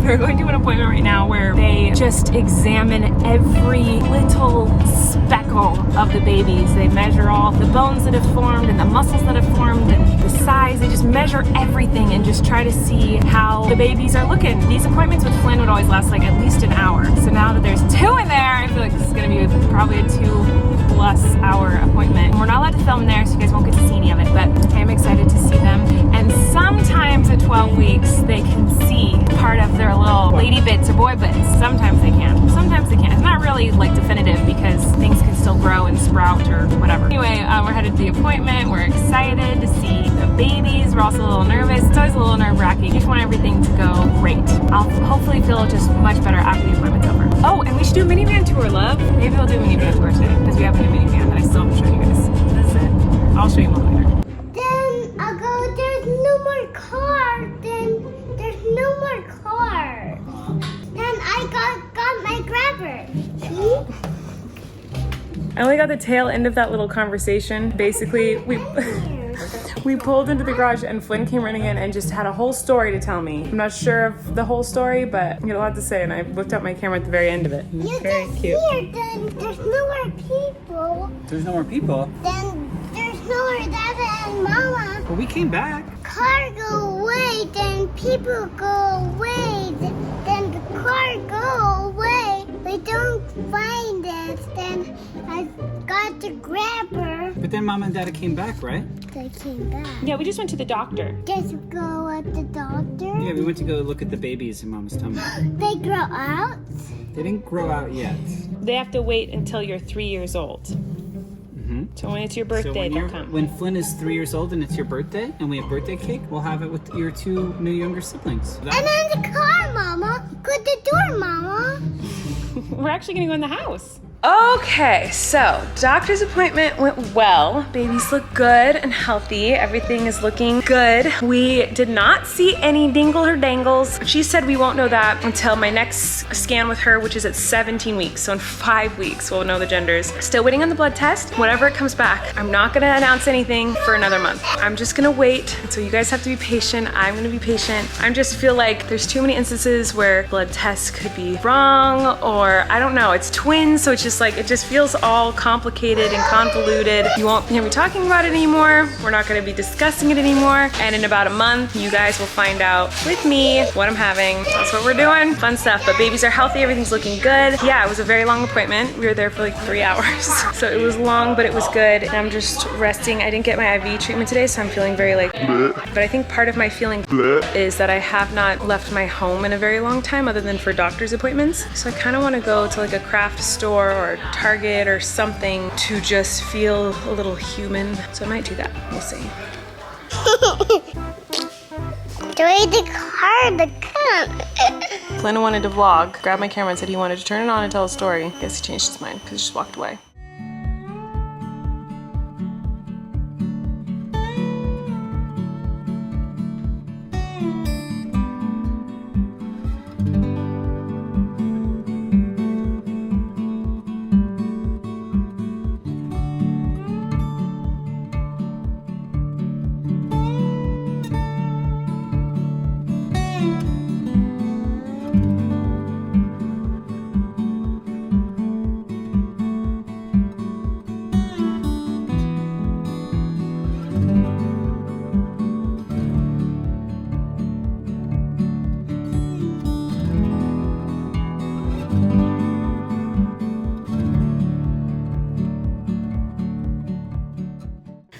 We're going to an appointment right now where they just examine every little speckle of the babies. They measure all the bones that have formed and the muscles that have formed and the size. They just measure everything and just try to see how the babies are looking. These appointments with Flynn would always last like at least an hour. So now that there's 2 in there, I feel like this is gonna be probably a 2+ hour appointment. We're not allowed to film in there, so you guys won't get to see any of it, but I am excited to see them. And sometimes at 12 weeks, they can see part of their little lady bits or boy bits. Sometimes they can, sometimes they can't. It's not really like definitive because things can still grow and sprout or whatever. Anyway, we're headed to the appointment. We're excited to see the babies. We're also a little nervous. It's always a little nerve-wracking. You just want everything to go great. I'll hopefully feel just much better after the appointment's over. Oh, and we should do a minivan tour, love. Maybe we'll do a minivan tour today because we have a new minivan that I still haven't shown you guys. This is it. I'll show you more later. Then I'll go, there's no more car. Then there's no more car. Then I got my grabber. See? I only got the tail end of that little conversation. Basically, we pulled into the garage and Flynn came running in and just had a whole story to tell me. I'm not sure of the whole story, but I got a lot to say, and I whipped out my camera at the very end of it. Very cute. Here, then there's no more people. There's no more people? Then there's no more Dada and Mama. Well, we came back. Car go away, then people go away, then the car go away. We don't find it, then I got the grabber. But then Mama and Dada came back, right? They came back. Yeah, we just went to the doctor. Just go at the doctor. Yeah, we went to go look at the babies in Mama's tummy. They grow out. They didn't grow out yet. They have to wait until you're 3 years old. So when it's your birthday, they'll come. When Flynn is 3 years old and it's your birthday, and we have birthday cake, we'll have it with your 2 new younger siblings. And then the car, Mama. Go to the door, Mama. We're actually gonna go in the house. Okay, so doctor's appointment went well. Babies look good and healthy. Everything is looking good. We did not see any dingle or dangles. She said we won't know that until my next scan with her, which is at 17 weeks. So in 5 weeks, we'll know the genders. Still waiting on the blood test. Whenever it comes back, I'm not gonna announce anything for another month. I'm just gonna wait. So you guys have to be patient. I'm gonna be patient. I just feel like there's too many instances where blood tests could be wrong, or I don't know, it's twins, so it's just like, it just feels all complicated and convoluted. You won't hear me talking about it anymore. We're not gonna be discussing it anymore. And in about a month, you guys will find out with me what I'm having. That's what we're doing, fun stuff. But babies are healthy, everything's looking good. Yeah, it was a very long appointment. We were there for like 3 hours. So it was long, but it was good. And I'm just resting. I didn't get my IV treatment today, so I'm feeling very like, but I think part of my feeling is that I have not left my home in a very long time other than for doctor's appointments. So I kind of want to go to like a craft store or Target or something to just feel a little human. So I might do that. We'll see. Join the car to come. Flynn wanted to vlog, grabbed my camera and said he wanted to turn it on and tell a story. Guess he changed his mind because he just walked away.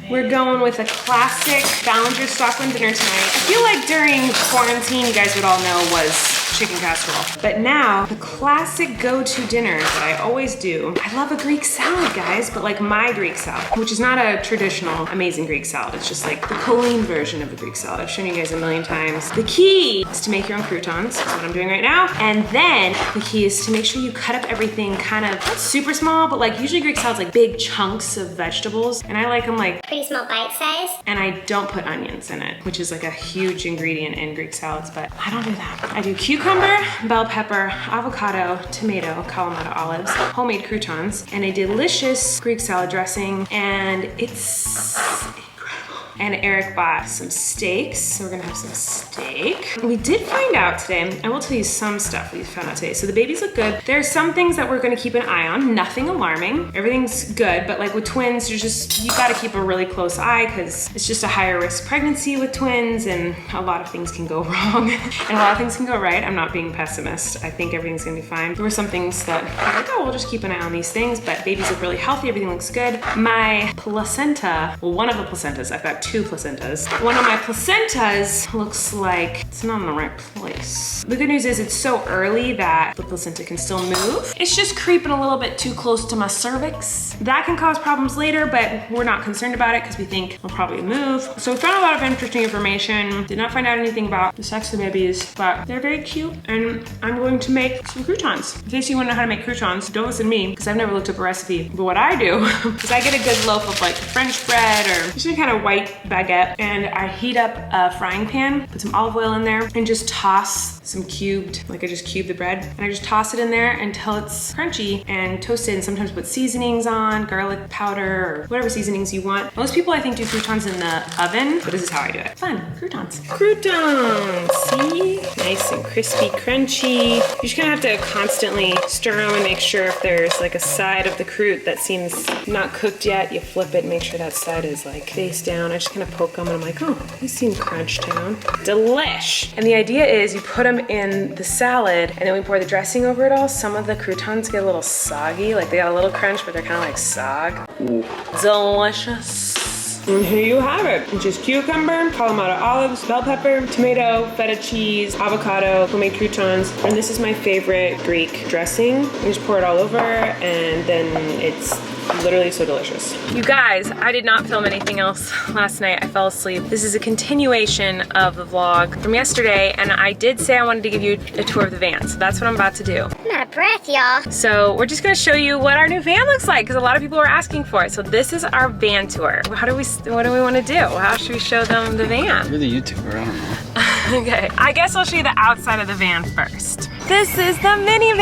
We're going with a classic Ballinger Stockland dinner tonight. I feel like during quarantine, you guys would all know was chicken casserole. But now, the classic go-to dinner that I always do, I love a Greek salad, guys, but like my Greek salad, which is not a traditional amazing Greek salad. It's just like the Colleen version of a Greek salad. I've shown you guys a million times. The key is to make your own croutons. That's what I'm doing right now. And then the key is to make sure you cut up everything kind of, not super small, but like usually Greek salad's like big chunks of vegetables. And I like them like Pretty small bite size. and I don't put onions in it, which is like a huge ingredient in Greek salads, but I don't do that. I do cucumber, bell pepper, avocado, tomato, Kalamata olives, homemade croutons, and a delicious Greek salad dressing, and it's incredible. And Eric bought some steaks, so we're gonna have some steak. We did find out today, I will tell you some stuff we found out today. So the babies look good. There are some things that we're gonna keep an eye on, nothing alarming. Everything's good, but like with twins, you gotta keep a really close eye because it's just a higher risk pregnancy with twins and a lot of things can go wrong and a lot of things can go right. I'm not being pessimist. I think everything's gonna be fine. There were some things that I was like, oh, we'll just keep an eye on these things, but babies look really healthy, everything looks good. My placenta, well, one of the placentas, I've got 2 placentas. One of my placentas looks like it's not in the right place. The good news is it's so early that the placenta can still move. It's just creeping a little bit too close to my cervix. That can cause problems later, but we're not concerned about it because we think it'll probably move. So we found a lot of interesting information. Did not find out anything about the sex of the babies, but they're very cute. And I'm going to make some croutons. In case you want to know how to make croutons, don't listen to me because I've never looked up a recipe. But what I do is I get a good loaf of like French bread or just any kind of white baguette, and I heat up a frying pan, put some olive oil in there, and just toss some cubed, like I just cube the bread, and I just toss it in there until it's crunchy and toasted, and sometimes put seasonings on, garlic powder, or whatever seasonings you want. Most people I think do croutons in the oven, but this is how I do it. Fun, croutons. Croutons, see? Nice and crispy, crunchy. You just kind of have to constantly stir them and make sure if there's like a side of the croute that seems not cooked yet, you flip it and make sure that side is like face down. I just kind of poke them and I'm like, oh, these seem crunched down. Delish. And the idea is you put them in the salad and then we pour the dressing over it all. Some of the croutons get a little soggy, like they got a little crunch, but they're kind of like sog. Ooh. Delicious. And here you have it. Just cucumber, Kalamata olives, bell pepper, tomato, feta cheese, avocado, homemade croutons. And this is my favorite Greek dressing. You just pour it all over and then it's literally so delicious. You guys, I did not film anything else last night. I fell asleep. This is a continuation of the vlog from yesterday, and I did say I wanted to give you a tour of the van, so that's what I'm about to do. Not breath, y'all. So we're just gonna show you what our new van looks like, because a lot of people were asking for it. So this is our van tour. What do we want to do? How should we show them the van? You're the YouTuber, I don't know. Okay, I guess I'll show you the outside of the van first. This is the minivan!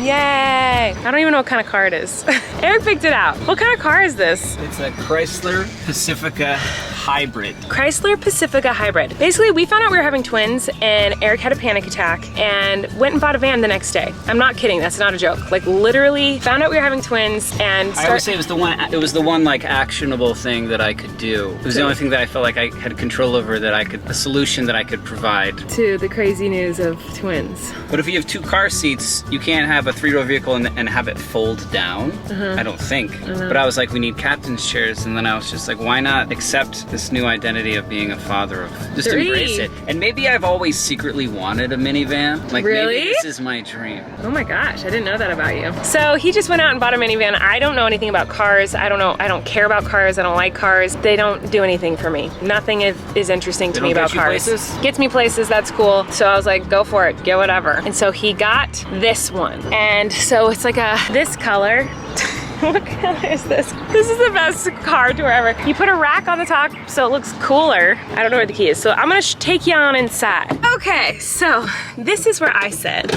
Yay! I don't even know what kind of car it is. Eric picked it out. What kind of car is this? It's a Chrysler Pacifica Hybrid. Chrysler Pacifica Hybrid. Basically, we found out we were having twins and Eric had a panic attack and went and bought a van the next day. I'm not kidding, that's not a joke. Like literally found out we were having twins and I would say it was the one like actionable thing that I could do. It was the only thing that I felt like I had control over, a solution that I could provide. To the crazy news of twins. But if you have 2 car seats, you can't have a 3-door vehicle and have it fold down. I don't think. But I was like, we need captain's chairs, and then I was just like, why not accept this new identity of being a father of just 3. embrace it. And maybe I've always secretly wanted a minivan. Like really? Maybe this is my dream. Oh my gosh, I didn't know that about you. So he just went out and bought a minivan. I don't know anything about cars. I don't care about cars. I don't like cars. They don't do anything for me. Nothing is interesting to me about cars. Places? Gets me places, that's cool. So I was like, go for it, get whatever. And so he got this one. And so it's like this color. What color is this? This is the best car tour ever. You put a rack on the top so it looks cooler. I don't know where the key is, so I'm gonna take you on inside. Okay, so this is where I sit.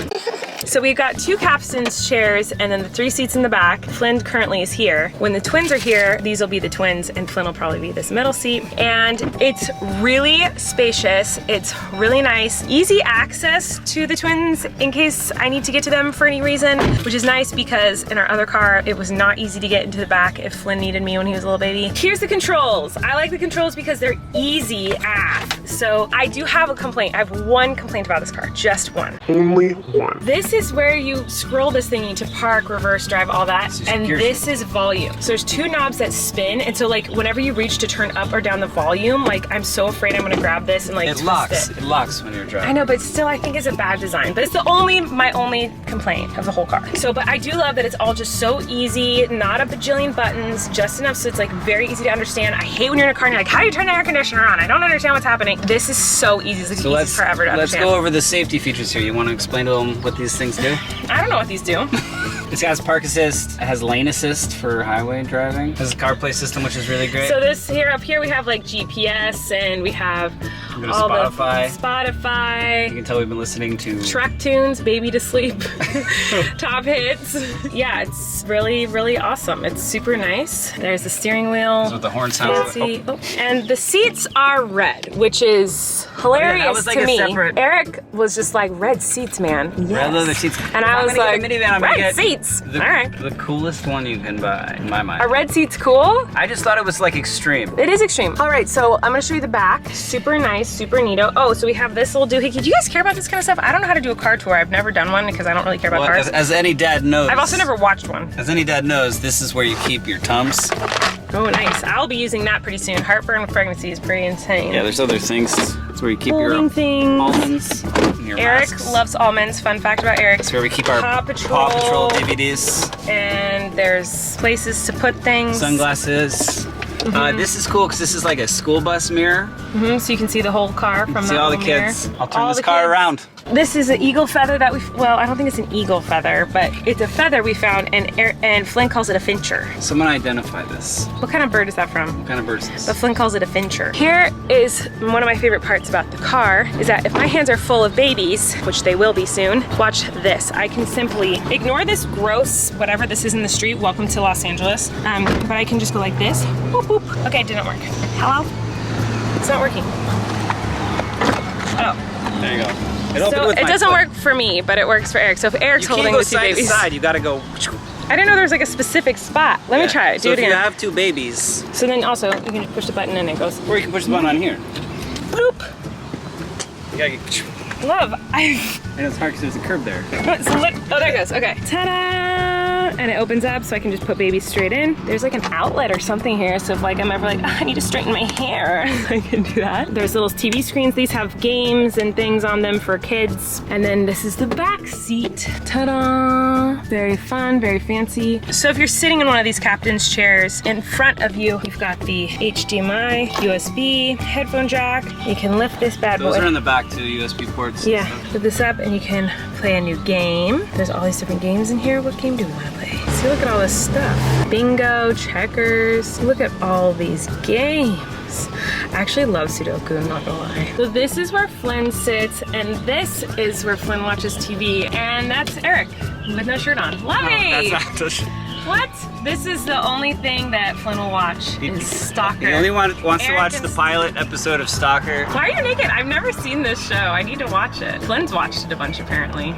So we've got 2 captain's chairs and then the 3 seats in the back. Flynn currently is here. When the twins are here, these will be the twins and Flynn will probably be this middle seat. And it's really spacious. It's really nice. Easy access to the twins in case I need to get to them for any reason, which is nice because in our other car, it was not easy to get into the back if Flynn needed me when he was a little baby. Here's the controls. I like the controls because they're easy AF. So I do have a complaint. I have one complaint about this car, just one. Only one. This is where you scroll this thingy to park, reverse drive, all that. And this is volume. So there's 2 knobs that spin. And so like whenever you reach to turn up or down the volume, like I'm so afraid I'm gonna grab this and like it locks. It locks when you're driving. I know, but still I think it's a bad design. But it's my only complaint of the whole car. So, but I do love that it's all just so easy, not a bajillion buttons, just enough so it's like very easy to understand. I hate when you're in a car and you're like, how do you turn the air conditioner on? I don't understand what's happening. This is so easy. It's like the easiest car ever to understand. Let's go over the safety features here. You want to explain to them what these things do? I don't know what these do. It has park assist, it has lane assist for highway driving. It has a CarPlay system, which is really great. So this here, up here, we have like GPS and we have Go to Spotify. Spotify. You can tell we've been listening to Shrek tunes, Baby to Sleep, top hits. Yeah, it's really, really awesome. It's super nice. There's the steering wheel. That's what the horn sounds like. Oh. And the seats are red, which is hilarious that was like to a me. separate- Eric was just like, red seats, man. Yes. Red leather seats. And I was like, Minivan, red seats. The, All right. The coolest one you can buy, in my mind. A red seat's cool. I just thought it was like extreme. It is extreme. All right, so I'm gonna show you the back. Super nice, super neato. Oh, so we have this little doohickey. Do you guys care about this kind of stuff? I don't know how to do a car tour. I've never done one because I don't really care about cars. As any dad knows. I've also never watched one. As any dad knows, this is where you keep your Tums. Oh, nice. I'll be using that pretty soon. Heartburn with pregnancy is pretty insane. Yeah, there's other things. It's where you keep Folding your things. almonds. And your Eric masks. loves almonds. Fun fact about Eric. It's where we keep our Paw Patrol. DVDs. And there's places to put things. Sunglasses. This is cool because this is like a school bus mirror. So you can see the whole car from See the all the little mirror. kids. I'll turn All this the car kids. around. This is an eagle feather that well, I don't think it's an eagle feather, but it's a feather we found, and Flynn calls it a fincher. Someone identify this. What kind of bird is that from? What kind of bird is this? But Flynn calls it a fincher. Here is one of my favorite parts about the car, is that if my hands are full of babies, which they will be soon, watch this. I can simply ignore this gross, whatever this is in the street, welcome to Los Angeles, but I can just go like this, boop, boop. Okay, it didn't work. Hello? It's not working. Oh. There you go. So it doesn't work for me, but it works for Eric. So if Eric's holding the two babies. You can't go side to side, you gotta go. I didn't know there was like a specific spot. Let me try it, do it So if again. you have two babies, So then also, you can just push the button and it goes, or you can push the button on here. bloop. You gotta get. Love, And it's hard because there's a curb there. Oh, there it goes. Okay. Ta-da! And it opens up so I can just put babies straight in. There's like an outlet or something here. So if like I'm ever like, I need to straighten my hair, I can do that. There's little TV screens. These have games and things on them for kids. And then this is the back seat. Ta-da! Very fun, very fancy. So if you're sitting in one of these captain's chairs, in front of you, you've got the HDMI, USB, headphone jack. You can lift this bad boy. Those are in the back too, USB ports. Yeah, put this up and you can play a new game. There's all these different games in here. What game do we want to play? See, look at all this stuff. Bingo, checkers. Look at all these games. I actually love Sudoku, I'm not gonna lie. So this is where Flynn sits, and this is where Flynn watches TV, and that's Eric with no shirt on. Love me! That's not What? This is the only thing that Flynn will watch is Stalker. He only wants to Eric watch and the pilot episode of Stalker. Why are you naked? I've never seen this show. I need to watch it. Flynn's watched it a bunch apparently.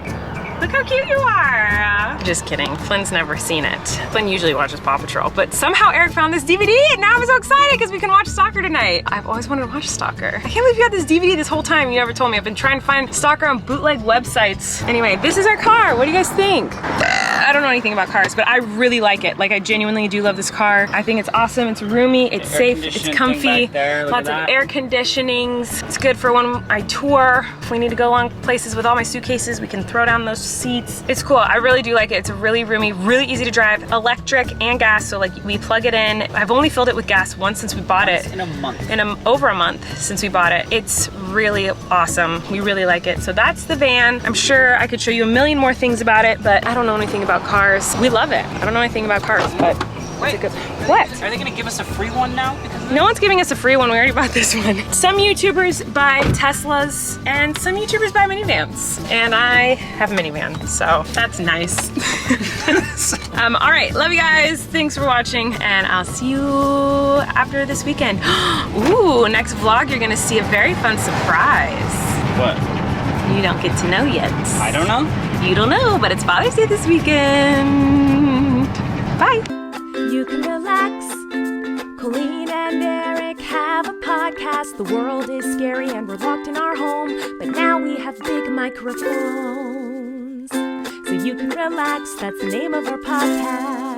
Look how cute you are. Just kidding. Flynn's never seen it. Flynn usually watches Paw Patrol, but somehow Eric found this DVD and now I'm so excited because we can watch Stalker tonight. I've always wanted to watch Stalker. I can't believe you had this DVD this whole time. You never told me. I've been trying to find Stalker on bootleg websites. Anyway, this is our car. What do you guys think? I don't know anything about cars, but I really like it. Like, I genuinely do love this car. I think it's awesome. It's roomy. It's safe. It's comfy. Lots of air conditionings. It's good for when I tour. If we need to go long places with all my suitcases, we can throw down those seats. It's cool. I really do like it. It's really roomy, really easy to drive, electric and gas. So like we plug it in. I've only filled it with gas once since we bought it. In a month. Over a month since we bought it. It's really awesome. We really like it. So that's the van. I'm sure I could show you a million more things about it, but I don't know anything about cars. We love it. I don't know anything about cars, but Wait, what? Are they gonna give us a free one now? Because No one's giving us a free one. We already bought this one. Some YouTubers buy Teslas and some YouTubers buy minivans. And I have a minivan, so that's nice. All right, love you guys. Thanks for watching, and I'll see you after this weekend. Ooh, next vlog, you're gonna see a very fun surprise. what? You don't get to know yet. I don't know. You don't know, but it's Father's Day this weekend. Bye. You can relax. Colleen and Eric have a podcast. The world is scary and we're locked in our home, but now we have big microphones. So you can relax. That's the name of our podcast.